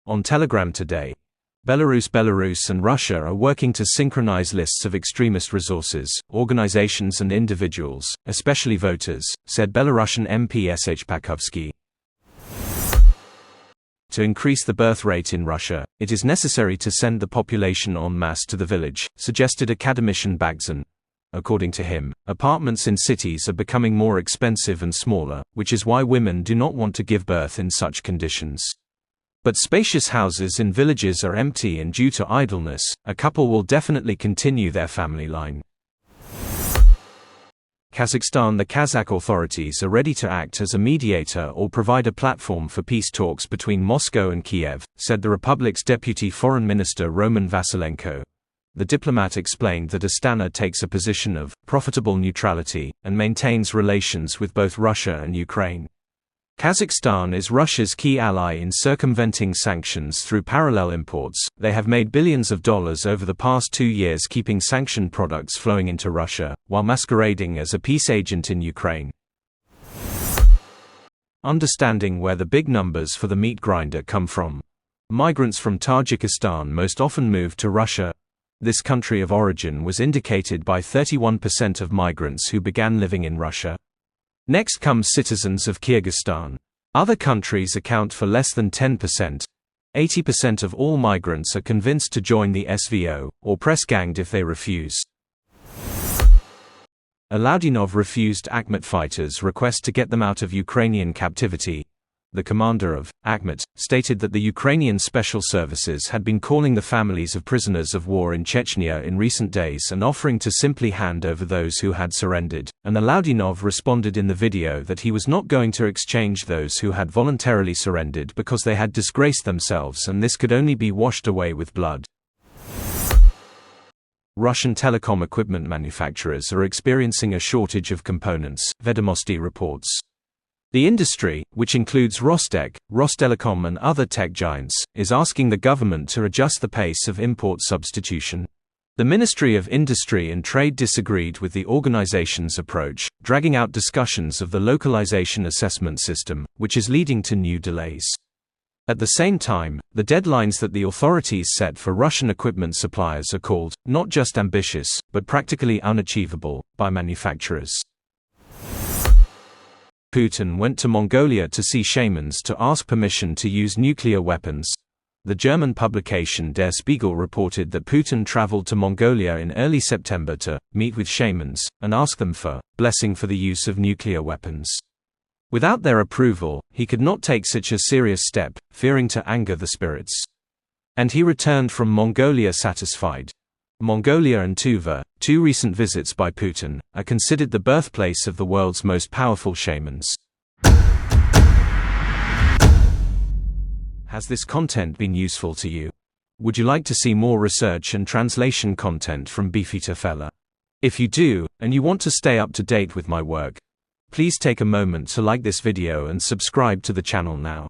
On Telegram today, Belarus and Russia are working to synchronize lists of extremist resources, organizations and individuals, especially voters, said Belarusian MP Pakhovsky. To increase the birth rate in Russia, it is necessary to send the population en masse to the village, suggested academician Bagzan. According to him, apartments in cities are becoming more expensive and smaller, which is why women do not want to give birth in such conditions. But spacious houses in villages are empty, and due to idleness, a couple will definitely continue their family line. Kazakhstan. The Kazakh authorities are ready to act as a mediator or provide a platform for peace talks between Moscow and Kiev, said the republic's deputy foreign minister Roman Vasilenko. The diplomat explained that Astana takes a position of profitable neutrality and maintains relations with both Russia and Ukraine. Kazakhstan is Russia's key ally in circumventing sanctions through parallel imports. They have made billions of dollars over the past 2 years keeping sanctioned products flowing into Russia, while masquerading as a peace agent in Ukraine. Understanding where the big numbers for the meat grinder come from. Migrants from Tajikistan most often move to Russia. This country of origin was indicated by 31% of migrants who began living in Russia. Next comes citizens of Kyrgyzstan. Other countries account for less than 10%. 80% of all migrants are convinced to join the SVO, or press-ganged if they refuse. Alaudinov refused Akhmat fighters' request to get them out of Ukrainian captivity. The commander of Akhmat stated that the Ukrainian special services had been calling the families of prisoners of war in Chechnya in recent days and offering to simply hand over those who had surrendered, and Alaudinov responded in the video that he was not going to exchange those who had voluntarily surrendered because they had disgraced themselves and this could only be washed away with blood. Russian telecom equipment manufacturers are experiencing a shortage of components, Vedomosti reports. The industry, which includes Rostec, Rostelecom and other tech giants, is asking the government to adjust the pace of import substitution. The Ministry of Industry and Trade disagreed with the organization's approach, dragging out discussions of the localization assessment system, which is leading to new delays. At the same time, the deadlines that the authorities set for Russian equipment suppliers are called, not just ambitious, but practically unachievable, by manufacturers. Putin went to Mongolia to see shamans to ask permission to use nuclear weapons. The German publication Der Spiegel reported that Putin traveled to Mongolia in early September to meet with shamans and ask them for blessing for the use of nuclear weapons. Without their approval, he could not take such a serious step, fearing to anger the spirits. And he returned from Mongolia satisfied. Mongolia and Tuva, 2 recent visits by Putin, are considered the birthplace of the world's most powerful shamans. Has this content been useful to you? Would you like to see more research and translation content from Beefeater Fella? If you do, and you want to stay up to date with my work, please take a moment to like this video and subscribe to the channel now.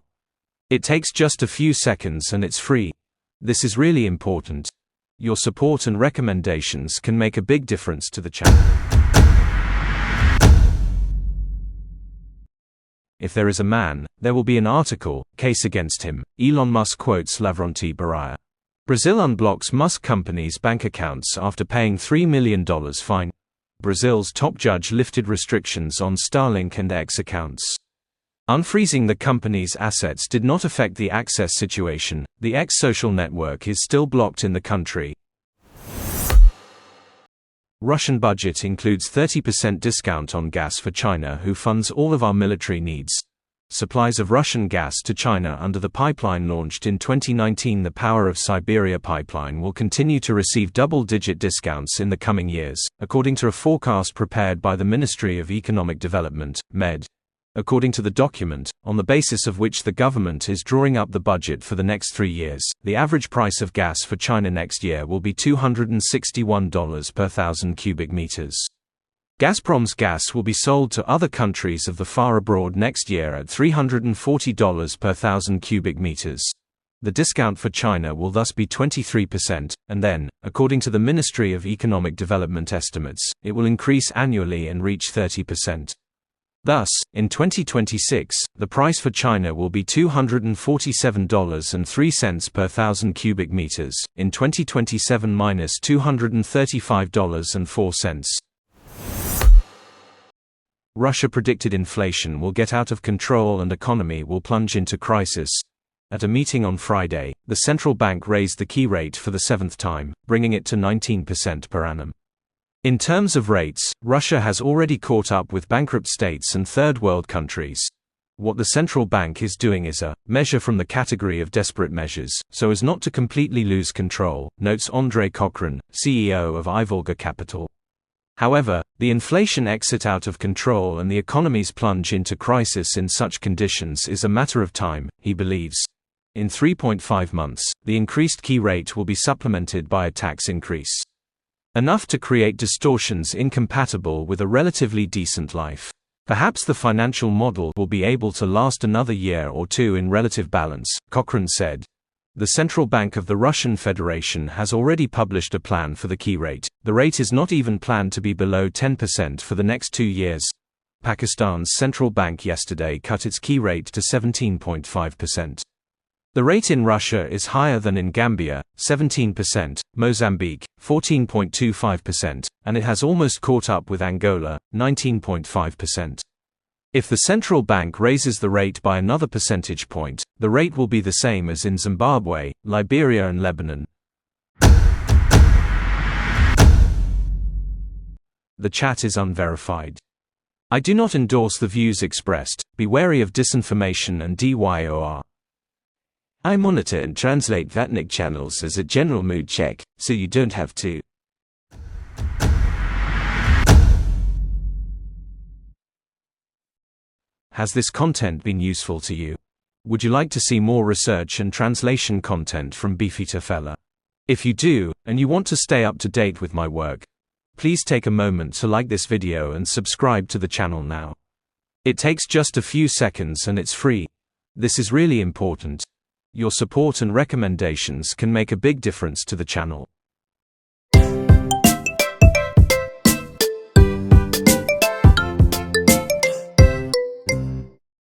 It takes just a few seconds and it's free. This is really important. Your support and recommendations can make a big difference to the channel. If there is a man, there will be an article, case against him, Elon Musk quotes Lavrentiy Beria. Brazil unblocks Musk company's bank accounts after paying $3 million fine. Brazil's top judge lifted restrictions on Starlink and X accounts. Unfreezing the company's assets did not affect the access situation. The X social network is still blocked in the country. Russian budget includes 30% discount on gas for China, who funds all of our military needs. Supplies of Russian gas to China under the pipeline launched in 2019. The Power of Siberia pipeline will continue to receive double-digit discounts in the coming years, according to a forecast prepared by the Ministry of Economic Development, MED. According to the document, on the basis of which the government is drawing up the budget for the next 3 years, the average price of gas for China next year will be $261 per 1,000 cubic meters. Gazprom's gas will be sold to other countries of the far abroad next year at $340 per 1,000 cubic meters. The discount for China will thus be 23%, and then, according to the Ministry of Economic Development estimates, it will increase annually and reach 30%. Thus, in 2026, the price for China will be $247.03 per 1,000 cubic meters, in 2027 minus $235.04. Russia predicted inflation will get out of control and economy will plunge into crisis. At a meeting on Friday, the central bank raised the key rate for the seventh time, bringing it to 19% per annum. In terms of rates, Russia has already caught up with bankrupt states and third-world countries. What the central bank is doing is a measure from the category of desperate measures, so as not to completely lose control, notes Andrei Cochrane, CEO of iVolga Capital. However, the inflation exit out of control and the economy's plunge into crisis in such conditions is a matter of time, he believes. In 3.5 months, the increased key rate will be supplemented by a tax increase. Enough to create distortions incompatible with a relatively decent life. Perhaps the financial model will be able to last another year or two in relative balance, Cochrane said. The Central Bank of the Russian Federation has already published a plan for the key rate. The rate is not even planned to be below 10% for the next 2 years. Pakistan's central bank yesterday cut its key rate to 17.5%. The rate in Russia is higher than in Gambia, 17%, Mozambique, 14.25%, and it has almost caught up with Angola, 19.5%. If the central bank raises the rate by another percentage point, the rate will be the same as in Zimbabwe, Liberia and Lebanon. The chat is unverified. I do not endorse the views expressed. Be wary of disinformation and DYOR. I monitor and translate Vatnik channels as a general mood check, so you don't have to. Has this content been useful to you? Would you like to see more research and translation content from Beefeater Fella? If you do, and you want to stay up to date with my work, please take a moment to like this video and subscribe to the channel now. It takes just a few seconds and it's free. This is really important. Your support and recommendations can make a big difference to the channel.